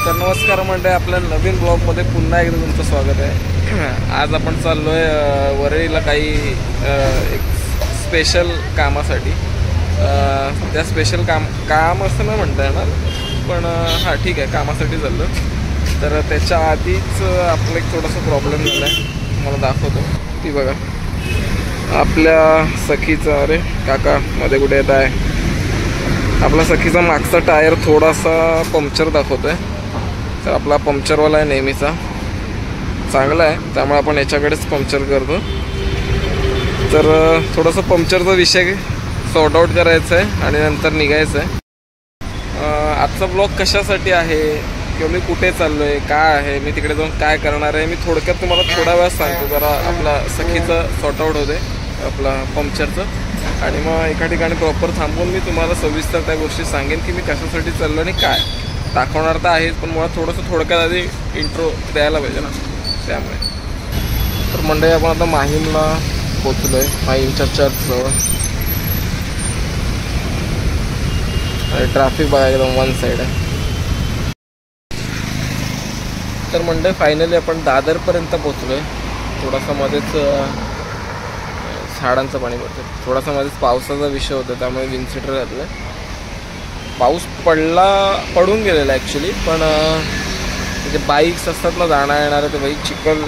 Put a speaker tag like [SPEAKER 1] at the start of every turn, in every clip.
[SPEAKER 1] तर नमस्कार मंडळी, आपल्या नवीन ब्लॉगमध्ये पुन्हा एकदा तुमचं स्वागत आहे। आज आपण चाललो आहे वरळीला काही एक स्पेशल कामासाठी। त्या स्पेशल काम असं नाही म्हणता येणार, पण हां ठीक आहे, कामासाठी चाललो। तर त्याच्या आधीच आपलं एक थोडासा प्रॉब्लेम झाला आहे, मला दाखवतो। ती बघा आपल्या सखीचा, अरे काका मध्ये कुठे येत आहे, आपला सखीचा मागचा टायर थोडासा पंक्चर दाखवतोय। तर आपला पंक्चरवाला आहे नेहमीचा, चांगला आहे, त्यामुळे आपण याच्याकडेच पंक्चर करतो। तर थोडंसं पंक्चरचा विषय सॉर्ट आउट करायचा आहे आणि नंतर निघायचं आहे। आजचा ब्लॉग कशासाठी आहे किंवा मी कुठे चाललो आहे, काय आहे, मी तिकडे जाऊन काय करणार आहे, मी थोडक्यात तुम्हाला थोड्या वेळात सांगतो। जरा आपला सखीचं सॉर्ट आउट होते आपला पंक्चरचं, आणि मग एका ठिकाणी प्रॉपर थांबून मी तुम्हाला सविस्तर त्या गोष्टी सांगेन की मी कशासाठी चाललो आणि काय दाखवणार तर आहेच, पण मला थोडक्यात आधी इंट्रो द्यायला पाहिजे ना, त्यामुळे। तर मंडळी आपण आता माहीमला पोचलो आहे, माहीमच्या चर्चजवळ। आणि ट्रॅफिक बघा एकदम वन साईड आहे। तर मंडळी फायनली आपण दादरपर्यंत पोचलो आहे। थोडासा मध्येच झाडांचं पाणी पडतं, थोडासा मध्येच पावसाचा विषय होता, त्यामुळे विंडशीटर घातलं। पाऊस पडून गेलेला ॲक्च्युली, पण म्हणजे बाईक्स असतात ना जाणं येणारे, ते बाईक चिखल,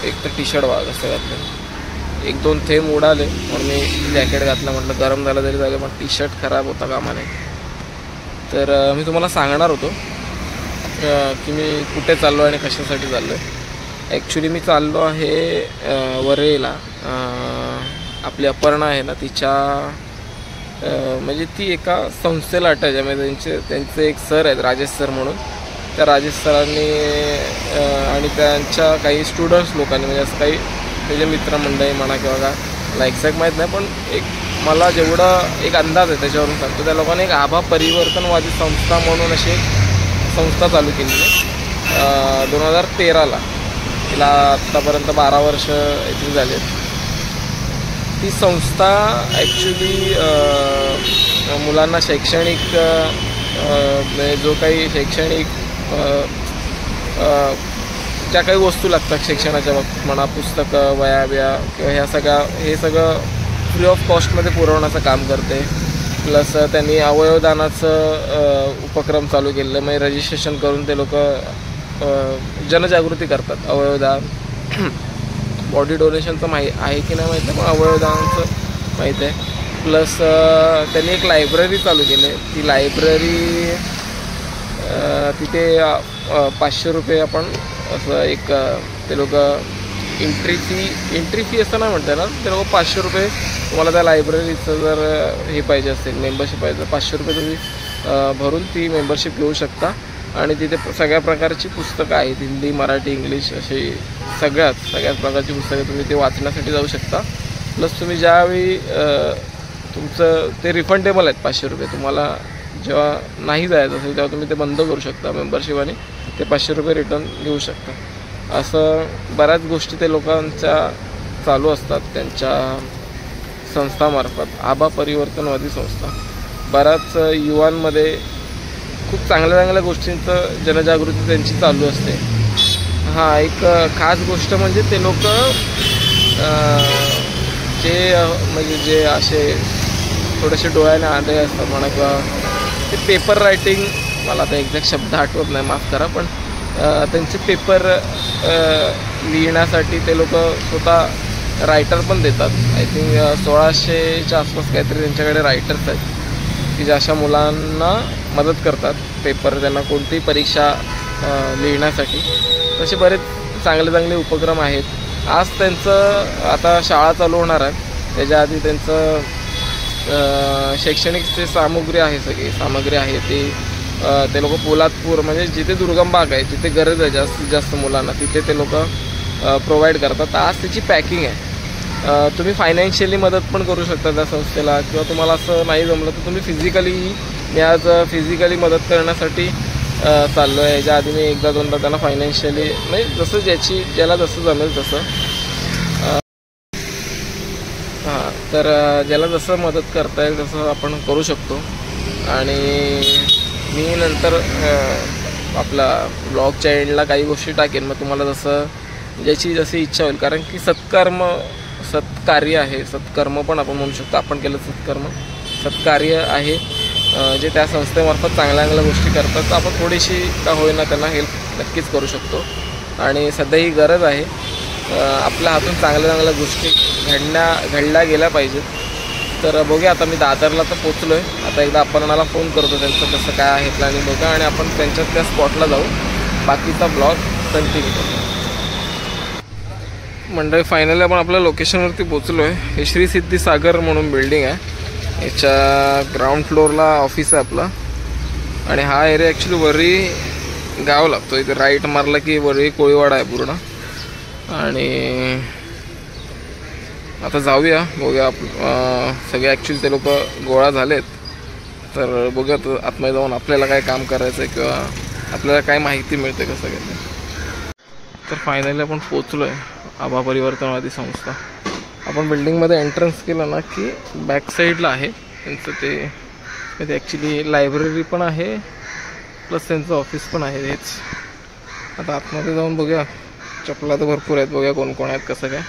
[SPEAKER 1] एक तर टी शर्ट बघा कसं घातलं, एक दोन थेंब उडाले, म्हणून मी जॅकेट घातलं, म्हटलं गरम झालं तरी झालं, पण टी शर्ट खराब होता कामा नये। तर मी तुम्हाला सांगणार होतो की मी कुठे चाललो आणि कशासाठी चाललो आहे। ॲक्च्युली मी चाललो आहे वरळीला। आपली अपर्णा आहे ना, तिच्या म्हणजे ती एका संस्थेला अटॅच आहे, म्हणजे त्यांचे एक सर आहेत राजेश सर म्हणून। त्या राजेश सरांनी आणि त्यांच्या काही स्टुडंट्स लोकांनी, म्हणजे असं काही त्याचे मित्रमंडळी म्हणा किंवा काय, मला एक्झॅक्ट माहीत नाही, पण एक मला जेवढा एक अंदाज आहे त्याच्यावरून सांगतो, त्या लोकांनी एक आभा परिवर्तनवादी संस्था म्हणून अशी एक संस्था चालू केली आहे 2013ला। तिला आत्तापर्यंत 12 वर्ष इथे झाले। ती संस्था ॲक्च्युली मुलांना शैक्षणिक जो काही शैक्षणिक ज्या काही वस्तू लागतात शिक्षणाच्या बाबतीत म्हणा, पुस्तकं, वह्या किंवा हे सगळं फ्री ऑफ कॉस्टमध्ये पुरवण्याचं काम करते। प्लस त्यांनी अवयवदानाचं उपक्रम चालू केलेलं, म्हणजे रजिस्ट्रेशन करून ते लोक जनजागृती करतात। अवयवदान, बॉडी डोनेशनचं आहे की नाही माहीत नाही, पण अवयवदानाचं माहीत आहे। प्लस त्यांनी एक लायब्ररी चालू केली आहे। ती लायब्ररी तिथे 500 रुपये आपण असं एक ते लोक एंट्री फी असं नाही म्हणता येणार, ते लोक 500 रुपये तुम्हाला त्या लायब्ररीचं जर हे पाहिजे असेल, मेंबरशिप पाहिजे, 500 रुपये तुम्ही भरून ती मेंबरशिप घेऊ शकता। आणि तिथे सगळ्या प्रकारची पुस्तकं आहेत, हिंदी, मराठी, इंग्लिश, अशी सगळ्याच प्रकारची पुस्तकं तुम्ही ते वाचण्यासाठी जाऊ शकता। प्लस तुम्ही ज्यावेळी तुमचं ते रिफंडेबल आहेत 500 रुपये, तुम्हाला जेव्हा नाही जायचं असेल तेव्हा तुम्ही ते बंद करू शकता मेंबरशिप, आणि ते 500 रुपये रिटर्न घेऊ शकता। असं बऱ्याच गोष्टी ते लोकांच्या चालू असतात त्यांच्या संस्थामार्फत। आभा परिवर्तनवादी संस्था बऱ्याच युवांमध्ये खूप चांगल्या गोष्टींचं जनजागृती त्यांची चालू असते। हां, एक खास गोष्ट म्हणजे ते लोक जे असे थोडेसे डोळ्याने आंधळे असतात म्हणा, किंवा ते पेपर रायटिंग, मला आता एक्झॅक्ट शब्द आठवत नाही, माफ करा, पण त्यांचे पेपर लिहिण्यासाठी ते लोक स्वतः रायटर पण देतात। आय थिंक 1600च्या आसपास काहीतरी त्यांच्याकडे रायटर्स आहेत की ज्या अशा मुलांना मदत करतात पेपर, त्यांना कोणतीही परीक्षा लिहिण्यासाठी। तसे बरेच चांगले उपक्रम आहेत। आज त्यांचं आता शाळा चालू होणार आहे, त्याच्या आधी त्यांचं शैक्षणिक जे सामग्री आहे ते लोक पोलादपूर, म्हणजे जिथे दुर्गम भाग आहे, जिथे गरज आहे जास्तीत जास्त मुलांना, तिथे ते लोक प्रोव्हाइड करतात। आज त्याची पॅकिंग आहे। तुम्ही फायनान्शियली मदत पण करू शकता त्या संस्थेला, किंवा तुम्हाला असं नाही जमलं तर तुम्ही मी आज फिजिकली मदत करण्यासाठी चाललो आहे। याच्या आधी मी एकदा दोनदा त्यांना फायनान्शियली, म्हणजे जसं ज्याला जसं जमेल तसं, हां, तर ज्याला जसं मदत करता येईल तसं आपण करू शकतो। आणि मी नंतर आपला ब्लॉगच्या एंडला काही गोष्टी टाकेन, मग तुम्हाला जसं ज्याची जशी इच्छा होईल. कारण की सत्कार्य आहे, सत्कर्म पण आपण म्हणू शकतो. आपण केलं सत्कार्य आहे जे त्या संस्थेमार्फत चांगल्या चांगल्या गोष्टी करतात, तर आपण थोडीशी का होईना त्यांना हेल्प नक्कीच करू शकतो. आणि सध्या ही गरज आहे. आपल्या हातून चांगल्या चांगल्या गोष्टी घडल्या गेल्या पाहिजेत. तर बघूया, आता मी दादरला तर पोचलो आहे. आता एकदा अपर्णाला फोन करतो, त्यांचं कसं काय आहे प्लॅनिंग बघा, आणि आपण त्यांच्या त्या स्पॉटला जाऊ, बाकीचा ब्लॉग कंटिन्यू करू. मंडळी फायनली आपण आपल्या लोकेशनवरती पोचलो आहे. हे श्री सिद्धी सागर म्हणून बिल्डिंग आहे. याच्या ग्राउंड फ्लोअरला ऑफिस आहे आपलं. आणि हा एरिया ॲक्च्युली वरळी गाव लागतो. इथे राईट मारला की वरळी कोळीवाडा आहे पूर्ण. आणि आता जाऊया, बघूया. सगळे ॲक्च्युली ते लोक गोळा झालेत, तर बघूया आतमध्ये जाऊन आपल्याला काय काम करायचं आहे किंवा आपल्याला काय माहिती मिळते कसं काय. तर फायनली आपण पोचलो आहे आभा परिवर्तनवादी संस्था. आपण बिल्डिंगमध्ये एंट्रन्स केलं ना की बॅक साईडला आहे त्यांचं ते ॲक्च्युली लायब्ररी पण आहे प्लस त्यांचं ऑफिस पण आहे. हेच आता आतमध्ये जाऊन बघूया. चपला तर भरपूर आहेत, बघूया कोण कोण आहेत कसं काय.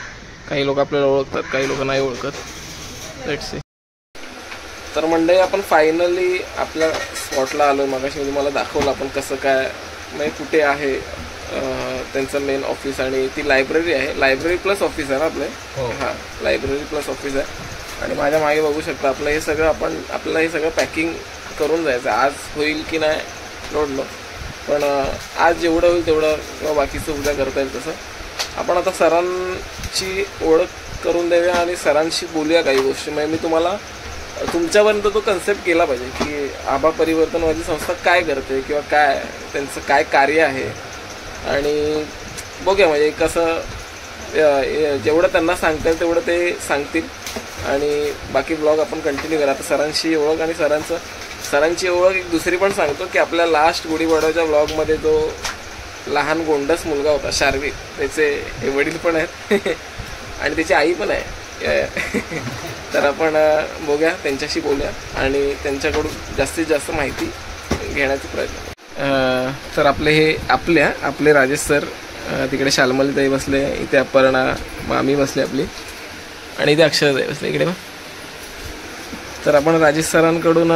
[SPEAKER 1] काही लोक आपल्याला ओळखतात, काही लोक नाही ओळखत. Let's see. तर मंडळी आपण फायनली आपल्या स्पॉटला आलो. मगाशी मी तुम्हाला दाखवलं आपण कसं काय, म्हणजे कुठे आहे त्यांचं मेन ऑफिस. आणि ती लायब्ररी आहे, लायब्ररी प्लस ऑफिस आहे ना आपले. हां, लायब्ररी प्लस ऑफिस आहे. आणि माझ्या मागे बघू शकता आपलं हे सगळं, आपल्याला हे सगळं पॅकिंग करून जायचं. आज होईल की नाही डोंट नो, पण आज जेवढं होईल तेवढं किंवा बाकीचं उद्या करता येईल तसं. आपण आता सरांची ओळख करून देऊया आणि सरांशी बोलूया काही गोष्टी. म्हणजे मी तुम्हाला तुमच्यापर्यंत तो कन्सेप्ट केला पाहिजे की आभा परिवर्तनवादी संस्था काय करते किंवा काय त्यांचं काय कार्य आहे. आणि बघूया म्हणजे कसं जेवढं त्यांना सांगता येईल तेवढं ते सांगतील. आणि बाकी ब्लॉग आपण कंटिन्यू करा. आता सरांशी ओळख आणि सरांची ओळख एक दुसरी पण सांगतो की आपल्या लास्ट गुढीपाडव्याच्या ब्लॉगमध्ये जो लहान गोंडस मुलगा होता शार्विक, त्याचे हे वडील पण आहेत आणि त्याची आई पण आहे. तर आपण बघूया, त्यांच्याशी बोलूया आणि त्यांच्याकडून जास्तीत जास्त माहिती घेण्याचा प्रयत्न. तर आपले राजेश सर तिकडे शालमलीताई बसले, इथे अपर्णा मामी बसले आपली, आणि इथे अक्षरताई बसले इकडे. तर आपण राजेश सरांकडून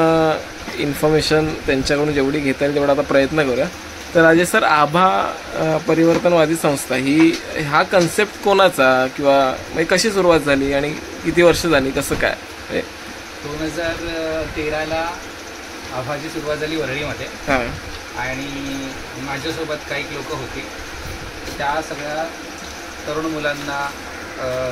[SPEAKER 1] इन्फॉर्मेशन त्यांच्याकडून जेवढी घेता येईल तेवढा आता प्रयत्न करूया. तर राजेश सर, आभा परिवर्तनवादी संस्था हा कन्सेप्ट कोणाचा किंवा म्हणजे कशी सुरुवात झाली आणि किती वर्ष झाली, कसं काय?
[SPEAKER 2] 2013ला आभाची सुरुवात झाली वरळीमध्ये.
[SPEAKER 1] हां.
[SPEAKER 2] आणि माझ्यासोबत काही लोक होती, त्या सगळ्या तरुण मुलांना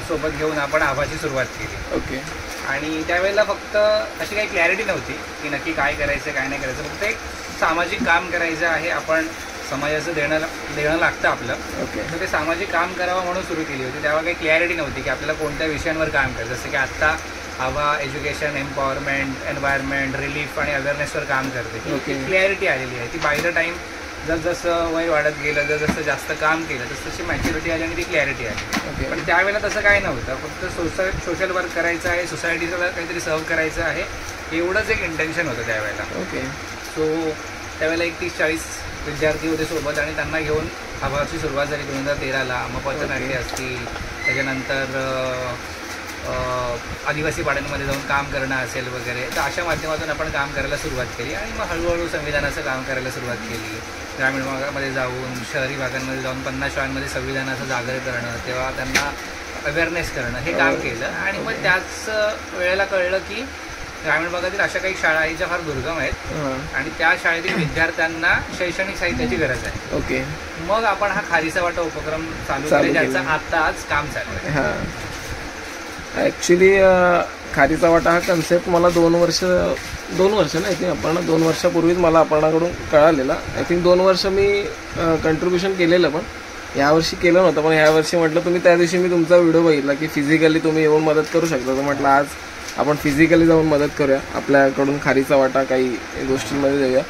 [SPEAKER 2] सोबत घेऊन आपण आभाची सुरुवात केली.
[SPEAKER 1] ओके.
[SPEAKER 2] आणि त्यावेळेला फक्त अशी काही क्लॅरिटी नव्हती की नक्की काय करायचं काय नाही करायचं. फक्त एक सामाजिक काम करायचं आहे, आपण समाजाचं देणं लागतं आपलं.
[SPEAKER 1] ओके.
[SPEAKER 2] तर ते सामाजिक काम करावं म्हणून सुरू केली होती. तेव्हा काही क्लॅरिटी नव्हती की आपल्याला कोणत्या विषयांवर काम करायचं. जसं की आत्ता आभा एज्युकेशन, एम्पॉवरमेंट, एन्व्हायरमेंट, रिलीफ आणि अवेअरनेसवर काम करते.
[SPEAKER 1] ओके.
[SPEAKER 2] क्लॅरिटी आलेली आहे. ती बाय द टाईम जसं वय वाढत गेलं, जसं जास्त काम केलं तशी मॅच्युरिटी आली आणि ती क्लॅरिटी आली. पण त्यावेळेला तसं काय नव्हतं. फक्त सोशल वर्क करायचं आहे, सोसायटीचं काहीतरी सर्व करायचं आहे, एवढंच एक इंटेन्शन होतं त्यावेळेला.
[SPEAKER 1] ओके.
[SPEAKER 2] सो त्यावेळेला 30-40 विद्यार्थी होते सोबत आणि त्यांना घेऊन आभाची सुरुवात झाली 2013ला. मग पथनाट्य असतील, त्याच्यानंतर आदिवासी पाड्यांमध्ये जाऊन काम करणं असेल वगैरे. तर अशा माध्यमातून आपण काम करायला सुरुवात केली. आणि मग हळूहळू संविधानाचं काम करायला सुरुवात केली. ग्रामीण भागामध्ये जाऊन, शहरी भागांमध्ये जाऊन 50 शाळांमध्ये संविधानाचं जागर करणं, तेव्हा त्यांना अवेअरनेस करणं, हे काम केलं. आणि मग त्याच वेळेला कळलं की ग्रामीण भागातील अशा काही शाळा आहेत ज्या फार दुर्गम आहेत आणि त्या शाळेतील विद्यार्थ्यांना शैक्षणिक साहित्याची गरज आहे.
[SPEAKER 1] ओके. मग
[SPEAKER 2] आपण हा खारीचा वाटा उपक्रम चालू केला, ज्याचं आता आज काम चालू आहे.
[SPEAKER 1] हां. ॲक्च्युली खारीचा वाटा हा कन्सेप्ट मला 2 वर्ष नाही ते आपण 2 वर्षापूर्वीच मला अपर्णाकडून कळालेला. आय थिंक 2 वर्ष मी कंट्रीब्युशन केलेलं, पण यावर्षी केलं नव्हतं. पण ह्यावर्षी म्हटलं, तुम्ही त्या दिवशी मी तुमचा व्हिडिओ बघितला की फिजिकली तुम्ही येऊन मदत करू शकता, तर म्हटलं आज आपण फिजिकली जाऊन मदत करूया, आपल्याकडून खारीचा वाटा काही गोष्टींमध्ये देऊया.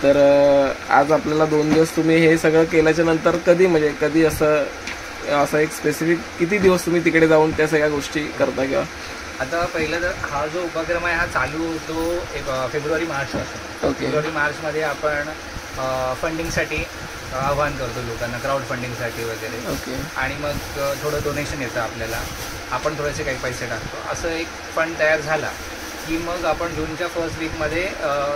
[SPEAKER 1] तर आज आपल्याला 2 दिवस तुम्ही हे सगळं केल्याच्या नंतर कधी असं एक स्पेसिफिक किती दिवस तुम्ही तिकडे जाऊन त्या सगळ्या गोष्टी करता? किंवा
[SPEAKER 2] आता पहिलं तर हा जो उपक्रम आहे हा चालू होतो फेब्रुवारी-मार्च पासून.
[SPEAKER 1] ओके.
[SPEAKER 2] फेब्रुवारी-मार्चमध्ये आपण फंडिंगसाठी आवाहन करतो लोकांना, क्राऊड फंडिंगसाठी वगैरे.
[SPEAKER 1] ओके.
[SPEAKER 2] आणि मग थोडं डोनेशन येतं आपल्याला, आपण थोडेसे काही पैसे टाकतो. असं एक फंड तयार झाला की मग आपण जूनच्या फर्स्ट वीकमध्ये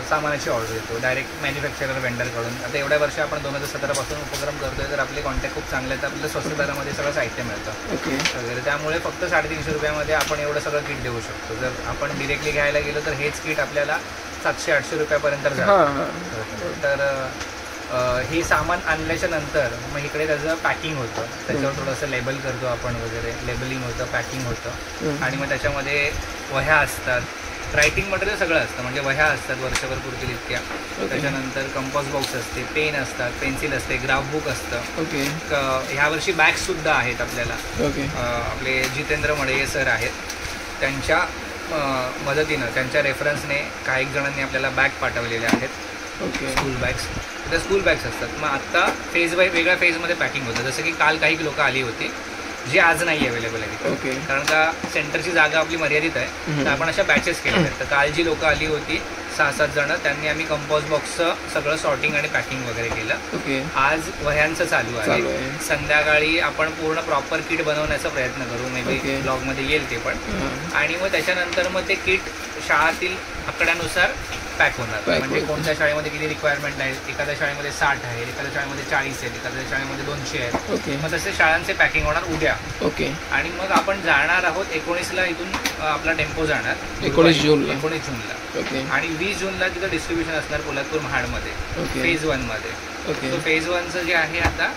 [SPEAKER 2] सामानाची ऑर्डर देतो डायरेक्ट मॅन्युफॅक्चरर वेंडरकडून. आता एवढ्या वर्ष आपण 2017 पासून उपक्रम करतोय, तर आपले कॉन्टॅक्ट खूप चांगले आहेत, आपल्याला स्वस्त दरामध्ये सगळं साहित्य मिळतं
[SPEAKER 1] ओके.
[SPEAKER 2] वगैरे. त्यामुळे फक्त 350 रुपयामध्ये आपण एवढं सगळं किट देऊ शकतो. जर आपण डिरेक्टली घ्यायला गेलो तर हेच किट आपल्याला 700-800 रुपयापर्यंत जातं. तर हे सामान आणल्याच्या नंतर मग इकडे त्याचं पॅकिंग होतं, त्याच्यावर थोडंसं लेबल करतो आपण वगैरे, लेबलिंग होतं, पॅकिंग होतं. आणि मग त्याच्यामध्ये वह्या असतात, रायटिंग मटेरियल सगळं असतं, म्हणजे वह्या असतात वर्षभर पुरतील इतक्या. त्याच्यानंतर कंपॉस बॉक्स असते, पेन असतात, पेन्सिल असते, ग्राफ बुक असतं.
[SPEAKER 1] ओके.
[SPEAKER 2] ह्या वर्षी बॅग्ससुद्धा आहेत आपल्याला.
[SPEAKER 1] ओके.
[SPEAKER 2] आपले जितेंद्र मडे सर आहेत, त्यांच्या मदतीनं, त्यांच्या रेफरन्सने काही जणांनी आपल्याला बॅग पाठवलेल्या आहेत.
[SPEAKER 1] ओके.
[SPEAKER 2] स्कूल बॅग्स, त्या स्कूल बॅग्स असतात. मग आत्ता फेज बाय वेगळ्या फेजमध्ये पॅकिंग होतं. जसं की काल काही लोक आली होती जी आज नाही अवेलेबल आहे.
[SPEAKER 1] ओके.
[SPEAKER 2] कारण का सेंटरची जागा आपली मर्यादित आहे, तर आपण अशा बॅचेस केल्या आहेत. तर काल जी लोकं आली होती 6-7 जण, त्यांनी आम्ही कंपोस्ट बॉक्सचं सगळं सॉर्टिंग आणि पॅकिंग वगैरे केलं.
[SPEAKER 1] ओके.
[SPEAKER 2] आज वह्यांचं चालू आहे. संध्याकाळी आपण पूर्ण प्रॉपर किट बनवण्याचा प्रयत्न करू, मे बी ब्लॉगमध्ये येईल ते पण. आणि मग त्याच्यानंतर मग ते किट शाळातील आकड्यानुसार पॅक होणार. म्हणजे कोणत्या शाळेमध्ये किती रिक्वायरमेंट आहे, एखाद्या शाळेमध्ये 60 आहे, एखाद्या शाळेमध्ये 40 आहेत, एखाद्या शाळेमध्ये 200 आहेत.
[SPEAKER 1] ओके.
[SPEAKER 2] मग तसे शाळांचे पॅकिंग होणार उद्या.
[SPEAKER 1] ओके.
[SPEAKER 2] आणि मग आपण जाणार आहोत 19ला इथून आपला टेम्पो जाणार
[SPEAKER 1] 19 जूनला.
[SPEAKER 2] ओके. आणि 20 जूनला तिथं डिस्ट्रीब्युशन असणार पोलादपूर महाडमध्ये फेज 1 मध्ये.
[SPEAKER 1] ओके.
[SPEAKER 2] फेज 1चं जे आहे आता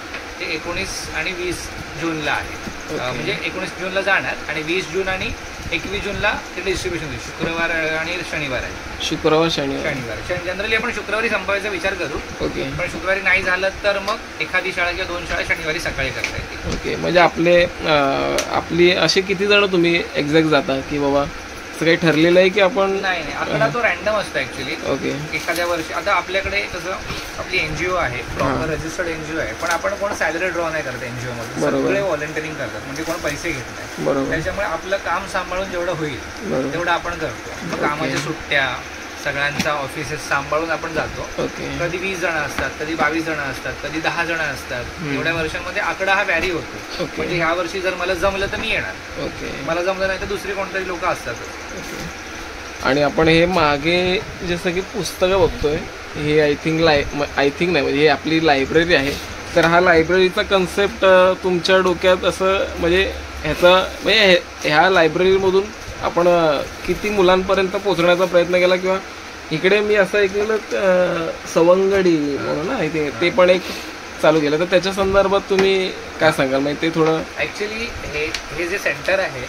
[SPEAKER 2] ते 19 आणि 20 जूनला आहे. म्हणजे 19 जूनला जाणार आणि 20 जून आणि 21 जूनला ते डिस्ट्रीब्युशन होईल. शुक्रवार आणि शनिवार आहे.
[SPEAKER 1] शुक्रवार शनिवार.
[SPEAKER 2] जनरली आपण शुक्रवारी संपवायचा विचार करू.
[SPEAKER 1] ओके.
[SPEAKER 2] पण शुक्रवारी नाही झालं तर मग एखादी शाळा किंवा 2 शाळा शनिवारी सकाळी करता येतील.
[SPEAKER 1] ओके. म्हणजे आपली असे किती जण तुम्ही एक्झॅक्ट जाता की बाबा असं काही ठरलेलं आहे की आपण?
[SPEAKER 2] नाही, आकडा तो रॅन्डम असतो ऍक्च्युली.
[SPEAKER 1] ओके.
[SPEAKER 2] एखाद्या वर्षी आता आपल्याकडे कसं आपली एनजीओ आहे, प्रॉपर रजिस्टर्ड एनजीओ आहे, पण आपण कोण सॅलरी ड्रॉ नाही करत एनजीओ मध्ये. सगळे व्हॉलंटिअरिंग करतात, म्हणजे कोण पैसे घेत नाही.
[SPEAKER 1] बरोबर.
[SPEAKER 2] त्याच्यामुळे आपलं काम सांभाळून जेवढं होईल तेवढं आपण करतो. मग कामाच्या सुट्ट्या सगळ्यांचा ऑफिसेस सांभाळून आपण जातो.
[SPEAKER 1] ओके.
[SPEAKER 2] कधी 20 जण असतात, कधी 22 जण असतात, कधी 10 जण असतात. एवढ्या वर्षांमध्ये आकडा हा व्हॅरी होतो. म्हणजे ह्या वर्षी जर मला जमलं तर मी येणार,
[SPEAKER 1] ओके,
[SPEAKER 2] मला जमलं नाही तर दुसरी कोणतरी लोक असतात.
[SPEAKER 1] ओके. आणि आपण हे मागे जसं की पुस्तकं बघतोय, हे आय थिंक नाही म्हणजे हे आपली लायब्ररी आहे. तर हा लायब्ररीचा कन्सेप्ट तुमच्या डोक्यात असं म्हणजे म्हणजे ह्या लायब्ररीमधून आपण किती मुलांपर्यंत पोहोचण्याचा प्रयत्न केला? किंवा इकडे मी असं ऐकलेलं सवंगडी म्हणून ना ते पण एक चालू केलं, तर त्याच्या संदर्भात तुम्ही काय सांगाल? म्हणजे ते थोडं
[SPEAKER 2] ॲक्च्युली हे जे सेंटर आहे,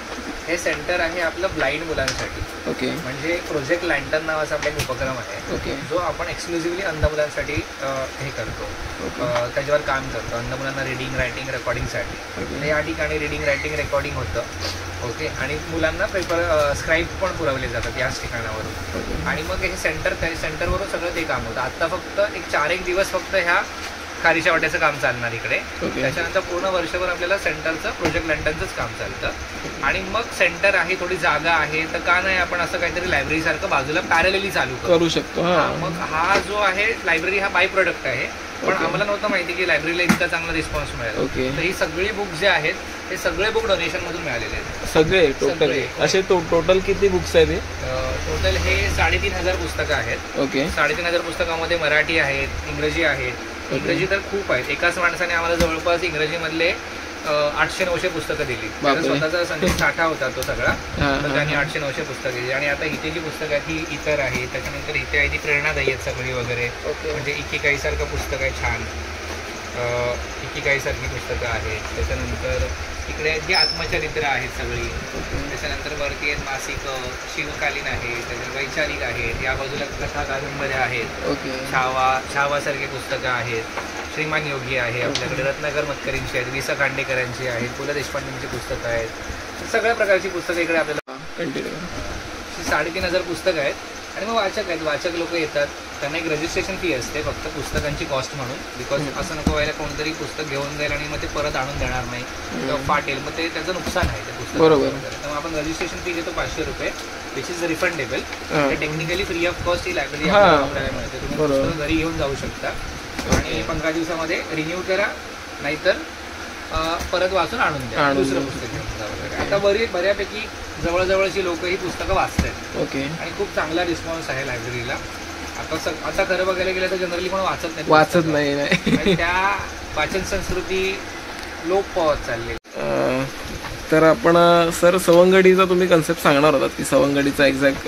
[SPEAKER 2] हे सेंटर आहे आपलं ब्लाइंड मुलांसाठी.
[SPEAKER 1] ओके.
[SPEAKER 2] म्हणजे प्रोजेक्ट लँटन नावाचा आपला एक उपक्रम आहे.
[SPEAKER 1] ओके.
[SPEAKER 2] जो आपण एक्सक्लुझिव्हली अंध मुलांसाठी हे करतो, त्याच्यावर काम करतो. अंध मुलांना रिडिंग, रायटिंग, रेकॉर्डिंगसाठी. या ठिकाणी रिडिंग, रायटिंग, रेकॉर्डिंग होतं. ओके. आणि मुलांना स्क्राईब पण पुरवले जातात याच ठिकाणावरून. आणि मग हे सेंटरवरून सगळं ते काम होतं. आत्ता फक्त 4-1 दिवस फक्त ह्या खारीच्या वाट्याचं काम चालणार इकडे. त्याच्यानंतर पूर्ण वर्षभर आपल्याला सेंटरचं प्रोजेक्ट लँटनचंच काम चालतं. आणि मग सेंटर आहे, थोडी जागा आहे, तर का नाही आपण असं काहीतरी लायब्ररी सारखं बाजूला पॅरलली चालू करू शकतो. मग हा जो आहे लायब्ररी हा बाय प्रोडक्ट आहे. पण आम्हाला नव्हतं माहिती की लायब्ररीला इतका चांगला रिस्पॉन्स मिळेल. तर ही सगळी बुक जे आहेत हे सगळे बुक डोनेशन मधून मिळालेले आहेत.
[SPEAKER 1] सगळे टोटल असे टोटल किती बुक्स आहेत?
[SPEAKER 2] टोटल हे 3,500 पुस्तकं आहेत.
[SPEAKER 1] ओके.
[SPEAKER 2] 3,500 पुस्तकामध्ये मराठी आहेत, इंग्रजी आहेत. इंग्रजी तर खूप आहेत. एकाच माणसाने आम्हाला जवळपास इंग्रजीमधले 800-900 पुस्तकं दिली. स्वतःचा संदेश साठा होता तो सगळा, तर त्यांनी 800-900 पुस्तकं दिली. आणि आता इथे जी पुस्तकं आहेत ही इतर आहे. त्याच्यानंतर इथे आहे ती प्रेरणादायी आहेत सगळी वगैरे. म्हणजे इकिगाईसारखं पुस्तक आहे छान, इकिगाईसारखी पुस्तकं आहेत. त्याच्यानंतर इकडे जी आत्मचरित्र आहेत सगळी. त्याच्यानंतर वरती आहेत मासिक, शिवकालीन आहे, त्याच्यानंतर वैचारिक आहेत, या बाजूला कथा कादंबऱ्या आहेत, छावासारखी पुस्तकं आहेत. श्रीमान योगी आहे आपल्याकडे, रत्नाकर मतकरींची आहेत, वि.स. खांडेकरांची आहेत, पु ल देशपांडेंची पुस्तकं आहेत. सगळ्या प्रकारची पुस्तकं इकडे आपल्याला कंटिन्यू 3,500 पुस्तकं आहेत. आणि मग वाचक आहेत, वाचक लोक येतात, त्यांना एक रजिस्ट्रेशन फी असते फक्त पुस्तकांची कॉस्ट म्हणून. बिकॉज असं नको व्हायला कोणतरी पुस्तक घेऊन जाईल आणि मग ते परत आणून देणार नाही किंवा फाटेल, मग ते त्याचं नुकसान आहे ते पुस्तक. बरोबर. तर मग आपण रजिस्ट्रेशन फी घेतो 500 रुपये, which is refundable. Technically free of cost he library आपल्याला मिळते. तुम्ही पुस्तकं घरी घेऊन जाऊ शकता. आणि 15 दिवसामध्ये रिन्यू करा, नाहीतर परत वाचून आणून द्या, दुसरं पुस्तक घेऊन जा वगैरे. आता बऱ्यापैकी जवळजवळची लोक ही पुस्तकं वाचतात.
[SPEAKER 1] ओके.
[SPEAKER 2] आणि खूप चांगला रिस्पॉन्स आहे लायब्ररीला. आता खरं बघायला गेलं तर जनरली कोण
[SPEAKER 1] वाचत नाही.
[SPEAKER 2] त्या वाचन संस्कृती लोप पावत चालली.
[SPEAKER 1] तर आपण सर सवंगडीचा तुम्ही कन्सेप्ट सांगणार होतात की सवंगडीचा एक्झॅक्ट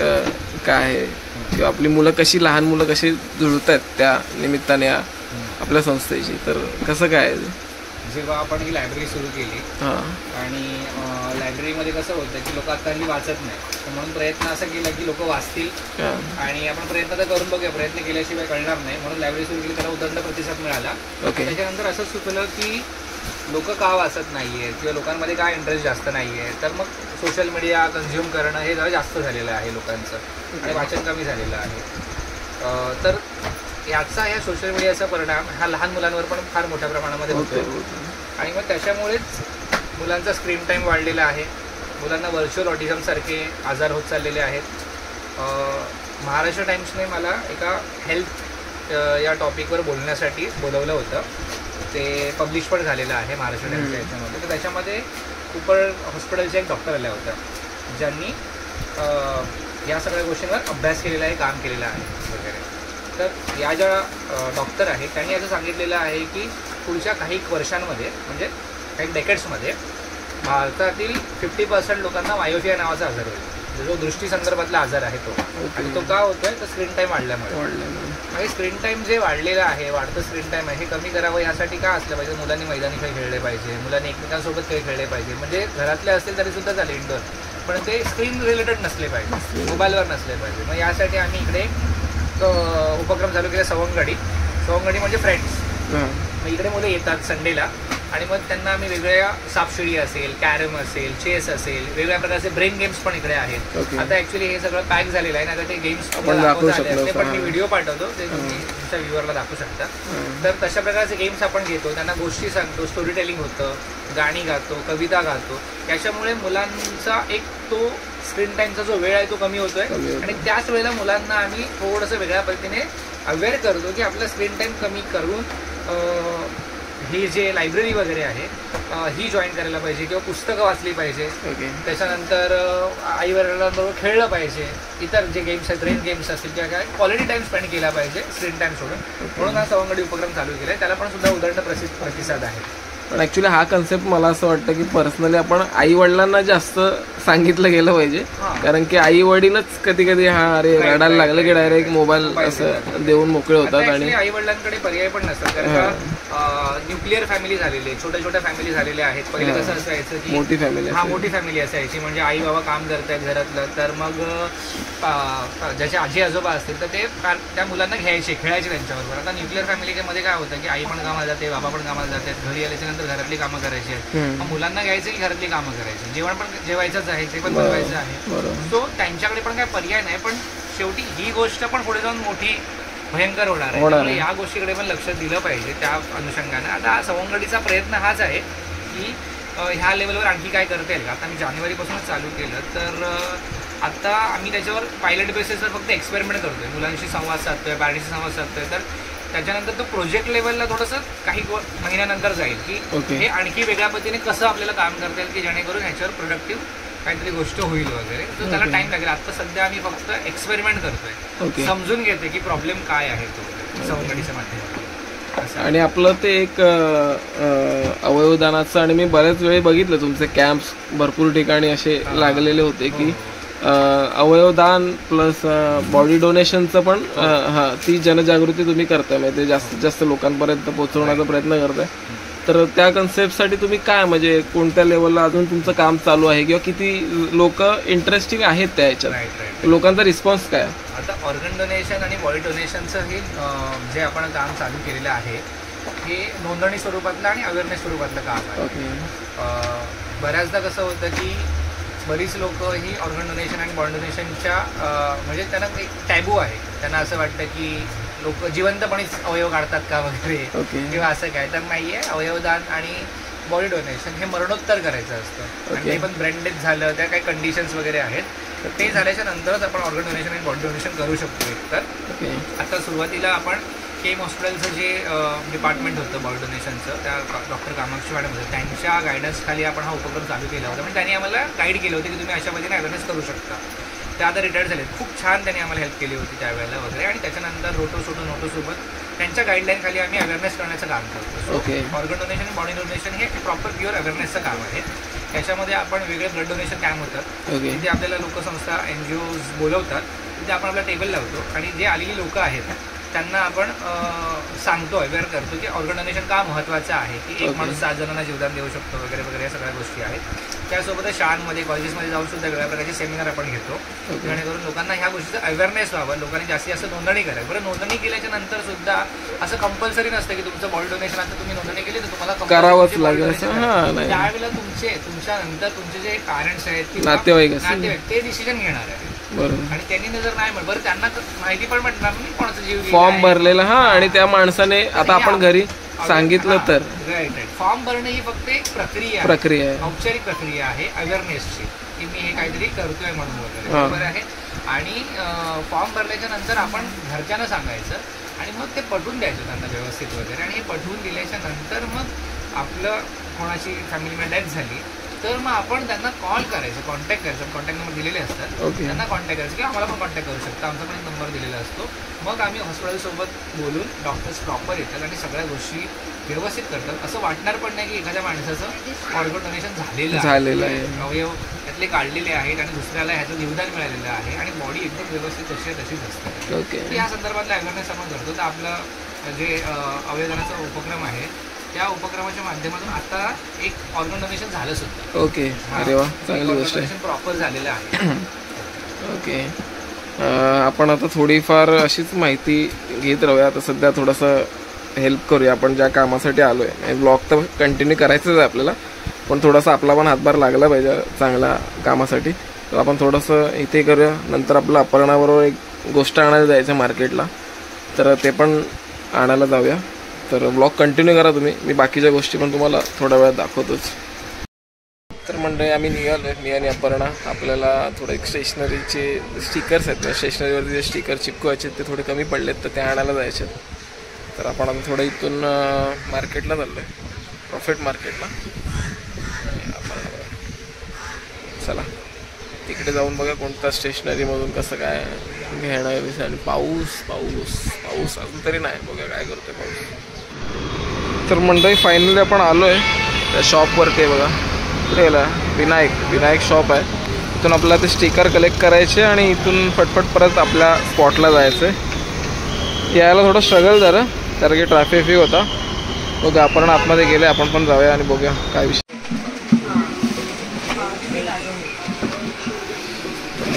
[SPEAKER 1] काय आहे किंवा आपली मुलं कशी, लहान मुलं कशी जुळत आहेत त्या निमित्ताने आपल्या संस्थेची, तर कसं काय?
[SPEAKER 2] जेव्हा आपण ही लायब्ररी सुरू केली आणि लायब्ररीमध्ये कसं होतं की लोक आता हल्ली वाचत नाही, म्हणून प्रयत्न असा केला की लोक वाचतील आणि आपण प्रयत्न तर करून बघूया, प्रयत्न केल्याशिवाय कळणार नाही, म्हणून लायब्ररी सुरू केली, त्याला उदंड प्रतिसाद मिळाला. त्याच्यानंतर असं सुचलं की लोक का वाचत नाहीये किंवा लोकांमध्ये काय इंटरेस्ट जास्त नाहीये, तर मग सोशल मीडिया कन्झ्युम करणं हे जरा जास्त झालेलं आहे लोकांचं आणि वाचन कमी झालेलं आहे. तर याचा या सोशल मीडियाचा परिणाम हा लहान मुलांवर पण फार मोठ्या प्रमाणामध्ये होतो आणि मग त्याच्यामुळेच मुलांचा स्क्रीन टाईम वाढलेला आहे. मुलांना व्हर्च्युअल ऑटिझमसारखे आजार होत चाललेले आहेत. महाराष्ट्र टाइम्सने मला एका हेल्थ या टॉपिकवर बोलण्यासाठी बोलवलं होतं. ते पब्लिश पण झालेलं आहे महाराष्ट्र टाइम्सच्या याच्यामध्ये. तर त्याच्यामध्ये कुपर हॉस्पिटलच्या एक डॉक्टर आल्या होत्या ज्यांनी या सगळ्या गोष्टींवर अभ्यास केलेला आहे, काम केलेलं आहे वगैरे. तर या ज्या डॉक्टर आहेत त्यांनी असं सांगितलेलं आहे की पुढच्या काही वर्षांमध्ये म्हणजे काही डेकेड्समध्ये भारतातील 50% लोकांना मायोपिया नावाचा आजार होईल, जो दृष्टी संदर्भातला आजार आहे तो. आणि तो का होतोय तर स्क्रीन टाईम वाढल्यामुळे. म्हणजे स्क्रीन टाईम जे वाढलेलं आहे, वाढतं स्क्रीन टाईम आहे, हे कमी करावं यासाठी काय असलं पाहिजे, मुलांनी मैदानी खेळ खेळले पाहिजे, मुलांनी एकमेकांसोबत खेळ खेळले पाहिजे, म्हणजे घरातले असतील तरी सुद्धा चालेल इंडोर, पण ते स्क्रीन रिलेटेड नसले पाहिजे, मोबाईलवर नसले पाहिजे. मग यासाठी आम्ही इकडे उपक्रम चालू केला सवंगडी म्हणजे फ्रेंड्स. मग इकडे मुलं येतात संडेला आणि मग त्यांना आम्ही वेगवेगळ्या सापशिडी असेल, कॅरम असेल, चेस असेल, वेगवेगळ्या प्रकारचे ब्रेन गेम्स पण इकडे आहेत. आता ऍक्च्युली हे सगळं पॅक झालेलं आहे ना, आता ते गेम्स पण मी व्हिडिओ पाठवतो, ते तुम्ही तुमच्या व्ह्यूअरला दाखवू शकता. तर तशा प्रकारचे गेम्स आपण घेतो, त्यांना गोष्टी सांगतो, स्टोरी टेलिंग होतं, गाणी गातो, कविता गातो. याच्यामुळे मुलांचा एक तो स्क्रीन टाईमचा जो वेळ आहे तो कमी होतोय आणि त्याच वेळेला मुलांना आम्ही थोडंसं वेगळ्या पद्धतीने अवेअर करतो की आपला स्क्रीन टाईम कमी करून ही जे लायब्ररी वगैरे आहे ही जॉईन करायला पाहिजे किंवा पुस्तकं वाचली पाहिजे. त्याच्यानंतर आई वडिलांबरोबर खेळलं पाहिजे, इतर जे गेम्स आहेत, ब्रेन गेम्स असतील किंवा काय, क्वालिटी टाईम स्पेंड केला पाहिजे स्क्रीन टाईम सोडून. म्हणून हा सवंगडी उपक्रम चालू केला आहे, त्याला पण सुद्धा उदंड प्रतिसाद आहे.
[SPEAKER 1] पण ॲक्च्युली हा कन्सेप्ट मला असं वाटतं की पर्सनली आपण आई वडिलांना जास्त सांगितलं गेलं पाहिजे, कारण की आई वडीलच कधी कधी अरे रडायला लागलं की डायरेक्ट मोबाईल असं देऊन मोकळे होतात. आणि
[SPEAKER 2] आई वडिलांकडे पर्याय पण नसतात, कारण का न्यूक्लिअर फॅमिली झालेली आहे, छोट्या छोट्या फॅमिली झालेल्या आहेत. पहिले कसं असायचं की मोठी फॅमिली असायची, म्हणजे आई बाबा काम करतायत घरातलं, तर मग ज्याचे आजी आजोबा असतील तर ते त्या मुलांना घ्यायचे, खेळायचे त्यांच्याबरोबर. आता न्यूक्लिअर फॅमिलीमध्ये काय होतं की आई पण कामाला जाते, बाबा पण कामाला जातात, घरी आल्याच्या घरातली कामं करायची आहेत, मुलांना घ्यायचं की घरातली कामं करायची, जेवण पण जेवायचंच आहे, ते पण बनवायचं आहे. सो त्यांच्याकडे पण काय पर्याय नाही. पण शेवटी ही गोष्ट पण पुढे जाऊन मोठी भयंकर होणार आहे, त्यामुळे या गोष्टीकडे पण लक्ष दिलं पाहिजे त्या अनुषंगाने. आता सवंगडीचा प्रयत्न हाच आहे की ह्या लेवलवर आणखी काय करता येईल का. आता मी जानेवारीपासूनच चालू केलं, तर आता आम्ही त्याच्यावर पायलट बेसिसवर फक्त एक्सपेरिमेंट करतोय, मुलांशी संवाद साधतोय, पॅरेंट्सशी संवाद साधतोय. तर त्याच्यानंतर तो प्रोजेक्ट लेवलला थोडंसं काही महिन्यानंतर जाईल की हे आणखी वेगळ्या पद्धतीने कसं आपल्याला काम करता येईल की जेणेकरून ह्याच्यावर प्रोडक्टिव्ह काहीतरी गोष्ट होईल वगैरे. तर त्याला टाइम लागेल. आता सध्या आम्ही फक्त एक्सपेरिमेंट करतोय, समजून घेते की प्रॉब्लेम काय आहे तो सवंगडीच्या माध्यमातून.
[SPEAKER 1] आणि आपलं ते एक अवयवदानाचं, आणि मी बऱ्याच वेळी बघितलं तुमचे कॅम्प्स भरपूर ठिकाणी असे लागलेले होते की अवयवदान प्लस बॉडी डोनेशनचं पण ती जनजागृती तुम्ही करताय, म्हणजे जास्तीत जास्त लोकांपर्यंत पोहोचवण्याचा प्रयत्न करताय. तर त्या कन्सेप्टसाठी तुम्ही काय, म्हणजे कोणत्या लेवलला अजून तुमचं काम चालू आहे किंवा किती लोक इंटरेस्टिंग आहेत त्या ह्याच्यात, लोकांचा रिस्पॉन्स काय?
[SPEAKER 2] आता ऑर्गन डोनेशन आणि बॉडी डोनेशनचं हे जे आपण काम चालू केलेलं आहे हे नोंदणी स्वरूपातलं आणि अवेअरनेस स्वरूपातलं काम आहे. बऱ्याचदा कसं होतं की बरीच लोक ही ऑर्गन डोनेशन आणि बॉडी डोनेशनच्या म्हणजे त्यांना एक टॅबू आहे, त्यांना असं वाटतं की लोक जिवंतपणेच अवयव काढतात का वगैरे किंवा असं काय. तर नाही आहे, अवयवदान आणि बॉडी डोनेशन हे मरणोत्तर करायचं असतं आणि ते पण ब्रेन डेथ झालं, त्या काही कंडिशन्स वगैरे आहेत, तर ते झाल्याच्या नंतरच आपण ऑर्गन डोनेशन आणि बॉडी डोनेशन करू शकतो. तर आता सुरुवातीला आपण केम हॉस्पिटलचं जे डिपार्टमेंट होतं बॉडी डोनेशनचं, त्या डॉक्टर कामाक्षी मॅडम होतं, त्यांच्या गायडन्सखाली आपण हा उपक्रम चालू केला होता. म्हणजे त्यांनी आम्हाला गाईड केलं होतं की तुम्ही अशा पद्धतीने अवेअरनेस करू शकता. ते आता रिटायर्ड झालेत. खूप छान त्यांनी आम्हाला हेल्प केली होती त्यावेळेला वगैरे. आणि त्याच्यानंतर नोटोसोबत त्यांच्या गाईडलाईनखाली आम्ही अवेअरनेस करण्याचं काम करतो. ऑर्गन डोनेशन आणि बॉडी डोनेशन हे प्रॉपर प्युअर अवेअरनेसचं काम आहे. त्याच्यामध्ये आपण वेगळे ब्लड डोनेशन कॅम्प होतात, तिथे आपल्याला लोकसंस्था NGOs बोलवतात, तिथे आपण आपला टेबल लावतो आणि जे आलेली लोकं आहेत त्यांना आपण सांगतो, अवेअर करतो की ऑर्गन डोनेशन का महत्त्वाचं आहे, की एक माणूस 7 जणांना जीवदान देऊ शकतो वगैरे वगैरे, या सगळ्या गोष्टी आहेत. त्यासोबतच शाळांमध्ये कॉलेजेसमध्ये जाऊन सुद्धा वेगळ्या प्रकारचे सेमिनार आपण घेतो, जेणेकरून लोकांना ह्या गोष्टीचं अवेअरनेस व्हावं, लोकांनी जास्तीत जास्त नोंदणी करावी. बरं, नोंदणी केल्याच्या नंतर सुद्धा असं कंपल्सरी नसतं की तुमचं बॉडी डोनेशन आता तुम्ही नोंदणी केली तर तुम्हाला
[SPEAKER 1] करावंच लागेल.
[SPEAKER 2] त्यावेळेला तुमच्यानंतर तुमचे जे पॅरेंट्स आहेत,
[SPEAKER 1] नातेवाईक
[SPEAKER 2] ते डिसिजन घेणार आहे.
[SPEAKER 1] बरोबर.
[SPEAKER 2] आणि त्यांनी जर नाही म्हणत, बरं त्यांना माहिती पण म्हटणार नाही कोणाचा जीव
[SPEAKER 1] फॉर्म भरलेला. आणि त्या माणसाने आता आपण घरी सांगितलं तर
[SPEAKER 2] राईट. फॉर्म भरणं ही फक्त एक प्रक्रिया आहे, औपचारिक प्रक्रिया आहे अवेअरनेसची, की मी हे काहीतरी करतोय म्हणून वगैरे, बरोबर आहे. आणि फॉर्म भरल्याच्या नंतर आपण घरच्यांना सांगायचं आणि मग ते पटवून द्यायचं त्यांना व्यवस्थित वगैरे. आणि हे पटवून दिल्याच्या नंतर मग आपलं कोणाची फॅमिलीमध्ये डेथ झाली तर मग आपण त्यांना कॉल करायचं, कॉन्टॅक्ट करायचं. कॉन्टॅक्ट नंबर दिलेले असतात, त्यांना कॉन्टॅक्ट करायचं की आम्हाला पण कॉन्टॅक्ट करू शकता, आमचा पण एक नंबर दिलेला असतो. मग आम्ही हॉस्पिटलसोबत बोलून डॉक्टर्स प्रॉपर येतात आणि सगळ्या गोष्टी व्यवस्थित करतात. असं वाटणार पण नाही की एखाद्या माणसाचं ऑर्गन डोनेशन झालेलं आहे, अवयव त्यातले काढलेले आहेत आणि दुसऱ्याला ह्याचं जीवदान मिळालेलं आहे आणि बॉडी एकदम व्यवस्थित तशीच असते. या संदर्भातला अवेअरनेस आपण करतो. तर आपलं जे अवयवदानाचा उपक्रम आहे त्या उपक्रमाच्या माध्यमातून आता एक ऑर्गन डोनेशन झालं सुद्धा.
[SPEAKER 1] अरे वा, चांगली गोष्ट आहे.
[SPEAKER 2] प्रॉपर झालेलं आहे.
[SPEAKER 1] आपण आता थोडीफार अशीच माहिती घेत राहूया. आता सध्या थोडंसं हेल्प करूया आपण ज्या कामासाठी आलो आहे. ब्लॉग तर कंटिन्यू करायचंच आहे आपल्याला, पण थोडासा आपला पण हातभार लागला पाहिजे चांगल्या कामासाठी. तर आपण थोडंसं इथे करूया. नंतर आपलं अपर्णाबरोबर एक गोष्ट आणायला जायचं मार्केटला, तर ते पण आणायला जाऊया. तर ब्लॉग कंटिन्यू करा तुम्ही, मी बाकीच्या गोष्टी पण तुम्हाला थोड्या वेळात दाखवतोच. तर मंडळी आम्ही निघालो आहे, मी आणि अपर्णा. आपल्याला थोडं एक स्टेशनरीचे स्टिकर्स आहेत, स्टेशनरीवरती जे स्टिकर चिपकवायचे ते थोडे कमी पडलेत, तर ते आणायला जायचे. तर आपण आता थोडं इथून मार्केटला चाललो आहे, प्रॉफिट मार्केटला. चला तिकडे जाऊन बघा कोणत्या स्टेशनरीमधून कसं काय घेणं आहे. आणि पाऊस अजून तरी नाही, बघा काय करतोय पाऊस. तर मंडळी फायनली आपण आलो आहे त्या शॉपवरती. बघा कुठे गेला, विनायक शॉप आहे. इथून आपल्याला ते स्टिकर कलेक्ट करायचे आणि इथून फटफट परत आपल्या स्पॉटला जायचं आहे. यायला थोडं स्ट्रगल झालं कारण की ट्रॅफिक होता. बघा आपण आतमध्ये गेले, आपण पण जाऊया आणि बघूया काय विषय.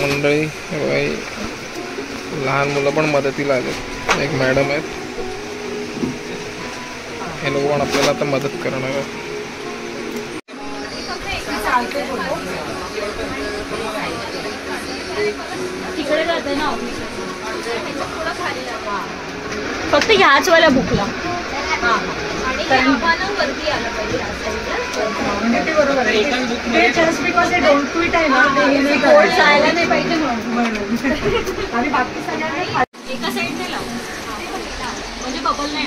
[SPEAKER 1] मंडळी लहान मुलं पण मदतीला आलेत. एक मॅडम आहेत, हे लोक पण आपल्याला आता मदत करणार आहेत.
[SPEAKER 3] फक्त ह्याच वाल्या बुकला जायला नाही पाहिजे म्हणून आणि बाकी सगळ्यांना एका साईडने लावू म्हणजे बबल नाही.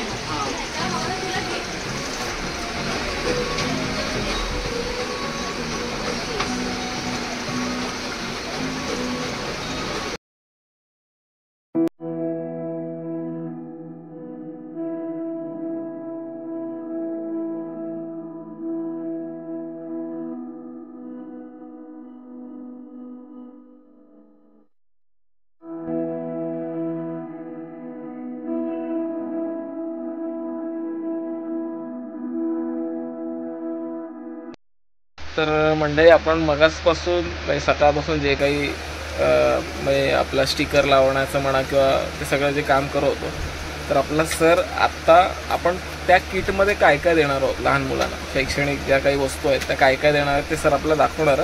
[SPEAKER 1] तर मंडळी आपण मगाचपासून म्हणजे सकाळपासून जे काही म्हणजे आपला स्टिकर लावण्याचं म्हणा किंवा ते सगळं जे काम करत होतो, तर आपला सर आत्ता आपण त्या किटमध्ये काय काय देणार आहोत लहान मुलांना, शैक्षणिक ज्या काही वस्तू आहेत त्या काय काय देणार आहेत ते सर आपल्याला दाखवणार.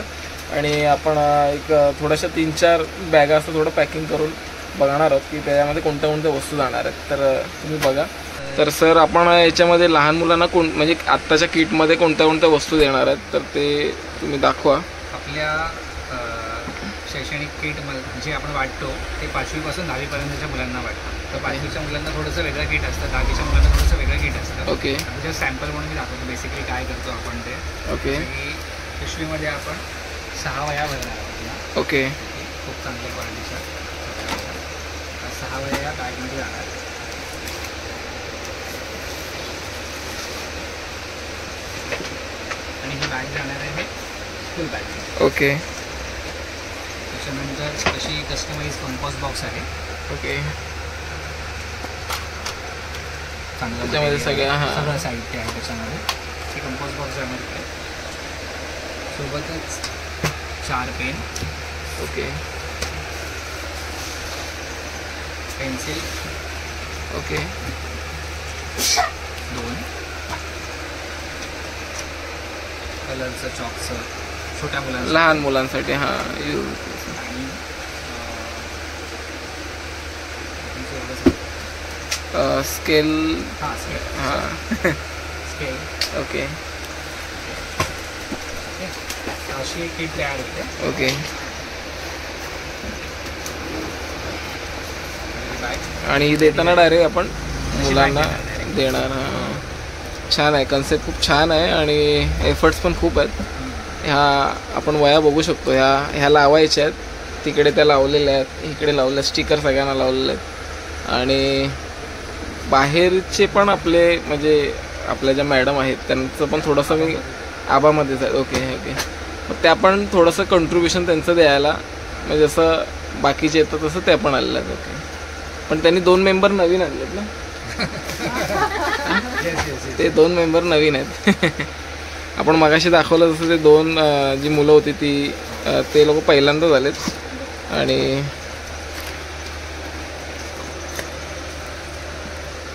[SPEAKER 1] आणि आपण एक थोड्याशा 3-4 बॅगा असं थोडं पॅकिंग करून बघणार आहोत की त्याच्यामध्ये कोणत्या कोणत्या वस्तू जाणार आहेत. तर तुम्ही बघा. तर सर आपण याच्यामध्ये लहान मुलांना म्हणजे आत्ताच्या किटमध्ये कोणत्या कोणत्या वस्तू देणार आहेत तर ते तुम्ही दाखवा.
[SPEAKER 2] आपल्या शैक्षणिक किट जे आपण वाटतो ते 5वी पासून 10वी पर्यंतच्या मुलांना वाटतं. तर 5वीच्या मुलांना थोडंसं वेगळं किट असतं, 10वीच्या मुलांना थोडंसं वेगळं किट असतं.
[SPEAKER 1] ओके
[SPEAKER 2] म्हणजे सॅम्पल म्हणून मी दाखवतो बेसिकली काय करतो आपण ते.
[SPEAKER 1] ओके
[SPEAKER 2] की पिशवीमध्ये आपण 6 वह्या भरणार आहोत ना.
[SPEAKER 1] ओके
[SPEAKER 2] खूप चांगल्या क्वालिटीच्या 6 वह्या या बॅगमध्ये जाणार. आणि ही बॅग जाणार आहे स्कूल बॅग.
[SPEAKER 1] ओके
[SPEAKER 2] त्याच्यानंतर अशी कस्टमाइज कंपोस्ट बॉक्स आहे.
[SPEAKER 1] ओके
[SPEAKER 2] चांगलं
[SPEAKER 1] त्याच्यामध्ये सगळ्या
[SPEAKER 2] सगळं साहित्य आहे त्याच्यामध्ये. ही कंपोस्ट बॉक्स जाणार आहे. सोबतच 4 पेन,
[SPEAKER 1] ओके
[SPEAKER 2] पेन्सिल
[SPEAKER 1] ओके
[SPEAKER 2] 2, कलरचं चॉकचं छोट्या मुलांना
[SPEAKER 1] लहान मुलांसाठी हां
[SPEAKER 2] आणि
[SPEAKER 1] स्केल
[SPEAKER 2] हां स्केल
[SPEAKER 1] हां
[SPEAKER 2] स्केल.
[SPEAKER 1] ओके
[SPEAKER 2] अशी एक किट तयार होते.
[SPEAKER 1] ओके
[SPEAKER 2] बॅग
[SPEAKER 1] आणि देताना डायरेक्ट आपण मुलांना देणार. हां छान आहे, कन्सेप्ट खूप छान आहे आणि एफर्ट्स पण खूप आहेत. ह्या आपण वया बघू शकतो, ह्या लावायच्या आहेत, तिकडे त्या लावलेल्या आहेत, इकडे लावल्या, स्टिकर सगळ्यांना लावलेले आहेत. आणि बाहेरचे पण आपले म्हणजे आपल्या ज्या मॅडम आहेत त्यांचं पण थोडंसं मी आबामध्येच आहे. ओके ओके मग त्या पण थोडंसं कंट्रीब्युशन त्यांचं द्यायला म्हणजे जसं बाकीचे येतं तसं त्या पण आलेल्या आहेत. ओके पण त्यांनी 2 मेंबर नवीन आणलेत ना. ते 2 मेंबर नवीन आहेत. आपण मगाशी दाखवलं जसं ते 2 जी मुलं होती ते लोक पहिल्यांदा झालेत. आणि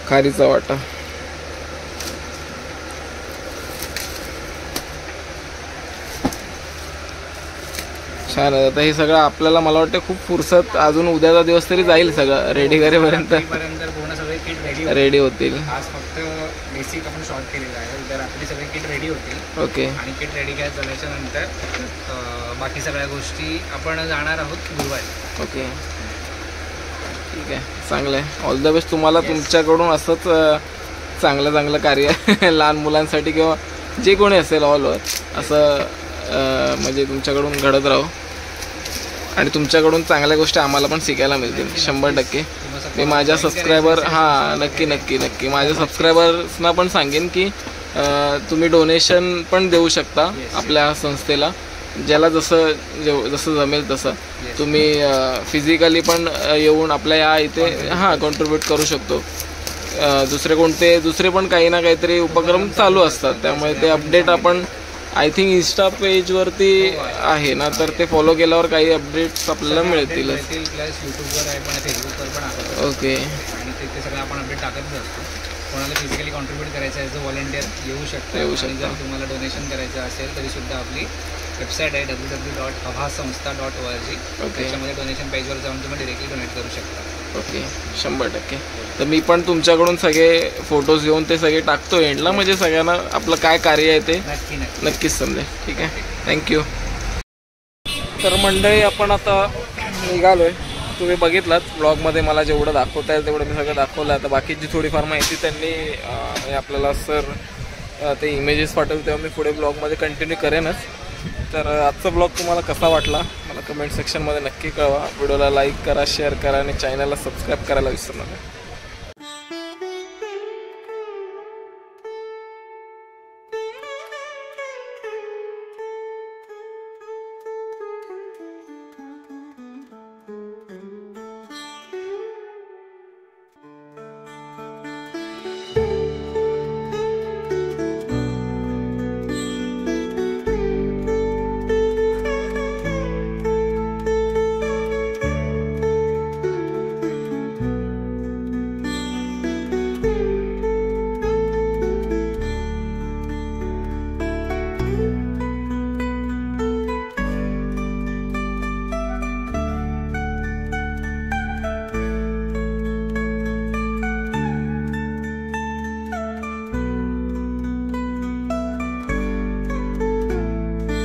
[SPEAKER 1] खारीचा वाटा छान आहे. आता हे सगळं आपल्याला मला वाटतं खूप फुरसत अजून उद्याचा दिवस तरी जाईल सगळं रेडी करेपर्यंत
[SPEAKER 2] पूर्ण सगळे किट
[SPEAKER 1] रेडी होतील.
[SPEAKER 2] आज फक्त बेसिक आपण शॉर्ट केलेलं आहे. उद्या रात्री सगळे किट रेडी होतील.
[SPEAKER 1] ओके
[SPEAKER 2] आणि किट रेडी काय झाल्याच्या नंतर बाकी सगळ्या गोष्टी आपण जाणार आहोत गुरुवारी.
[SPEAKER 1] ओके ठीक आहे, चांगलं आहे. ऑल द बेस्ट तुम्हाला. तुमच्याकडून असंच चांगलं कार्य लहान मुलांसाठी किंवा जे कोणी असेल ऑल ओव्हर असं म्हणजे तुमच्याकडून घडत राहो आणि तुमच्याकडून चांगल्या गोष्टी आम्हाला पण शिकायला मिळतील 100%. मी माझ्या सबस्क्रायबर हां नक्की माझ्या सबस्क्रायबर्सना पण सांगेन की तुम्ही डोनेशन पण देऊ शकता आपल्या संस्थेला, ज्याला जसं जमेल तसं. तुम्ही फिजिकली पण येऊन आपल्या या इथे हां कॉन्ट्रीब्यूट करू शकतो. दुसरे पण काही ना काहीतरी उपक्रम चालू असतात, त्यामुळे ते अपडेट आपण आय थिंक इंस्टा पेजवरती आहे ना, तर ते फॉलो केल्यावर काही अपडेट्स आपल्याला मिळतीलच.
[SPEAKER 2] प्लस यूट्यूबवर आहे पण फेसबुकवर पण आहे.
[SPEAKER 1] ओके
[SPEAKER 2] आणि ते सगळं आपण अपडेट टाकत असतो. कोणाला फिजिकली कॉन्ट्रीब्यूट करायचं आहे जो व्हॉलंटियर येऊ शकतो. आणि जर तुम्हाला डोनेशन करायचं असेल तरी सुद्धा आपली वेबसाईट आहे www.abhasanstha.org. त्याच्यामध्ये डोनेशन पेजवर जाऊन तुम्ही डिरेक्टली डोनेट करू शकता.
[SPEAKER 1] ओके 100%. तर मी पण तुमच्याकडून सगळे फोटोज घेऊन ते सगळे टाकतो एंडला, म्हणजे सगळ्यांना आपलं काय कार्य आहे ते नक्कीच समजेल. ठीक आहे, थँक्यू. तर मंडळी आपण आता निघालो आहे. तुम्ही बघितलात ब्लॉगमध्ये मला जेवढं दाखवता येईल तेवढं मी सगळं दाखवलं. आता बाकीची थोडीफार माहिती त्यांनी आपल्याला सर ते इमेजेस पाठवले तेव्हा मी पुढे ब्लॉगमध्ये कंटिन्यू करेनच. तर आजचा ब्लॉग तुम्हाला कसा वाटला मला कमेंट सेक्शनमध्ये नक्की कळवा. व्हिडिओला लाईक करा, शेअर करा आणि चॅनलला सबस्क्राईब करायला विसरू नका.